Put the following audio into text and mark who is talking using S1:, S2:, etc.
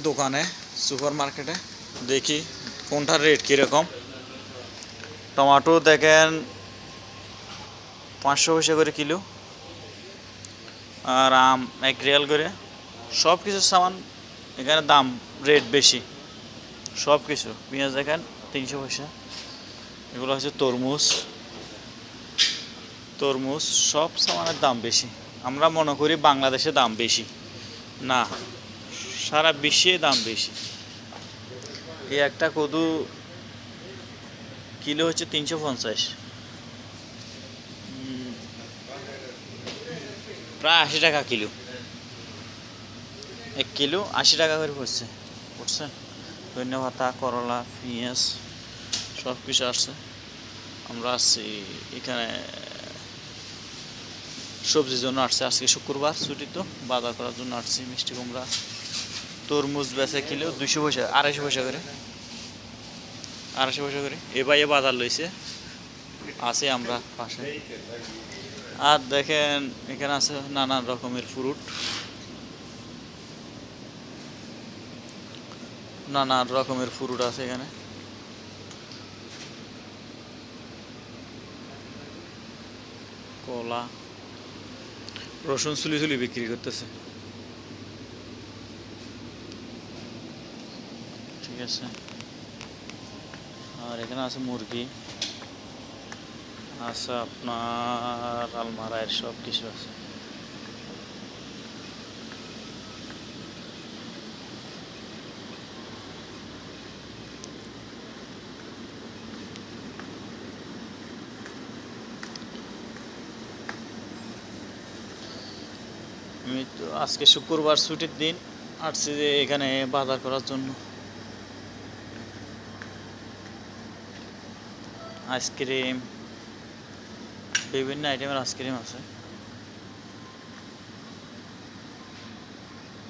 S1: দোকানে সুপার মার্কেটে, দেখি কোনটার রেট কীরকম। টমেটো দেখেন 500 পয়সা করে কিলো, আর আম 1 রিয়াল করে। সব কিছুর সামান এখানে দাম রেট বেশি, সব কিছু। পেঁয়াজ দেখেন 300 পয়সা। এগুলো হচ্ছে তরমুজ, সব সামানের দাম বেশি। আমরা মনে করি বাংলাদেশে দাম বেশি, না, সারা বিশ্বে দাম বেশি। এই একটা কদু কিলো হচ্ছে 350, প্রায় 80 টাকা কিলো। 1 কিলো 80 টাকা করে পড়ছে, বুঝছেন। ধন্যবাদ। করলা, পেঁয়াজ সব কিছু আসছে। আমরা আসছি এখানে সবজির জন্য আসছে। আজকে শুক্রবার, ছুটি তো, বাজার করার জন্য আসছি। মিষ্টি কুমড়া, তরমুজ বেচে কিলো 200 পয়সা, 250 পয়সা করে, 250 পয়সা করে। এ বাজার লইছে, আছে আমরা পাশে। আর দেখেন এখানে আছে নানান রকমের ফ্রুট, নানান রকমের ফ্রুট আছে এখানে। কলা, রসুন চুলি বিক্রি করতেছে, ঠিক আছে। আর এখানে আছে মুরগি, আছে আপনার আলমারায় সব কিছু আছে। আমি তো আজকে শুক্রবার, ছুটির দিন, আসছি যে এখানে বাজার করার জন্য। আইসক্রিম, বিভিন্ন আইটেমের আইসক্রিম আছে।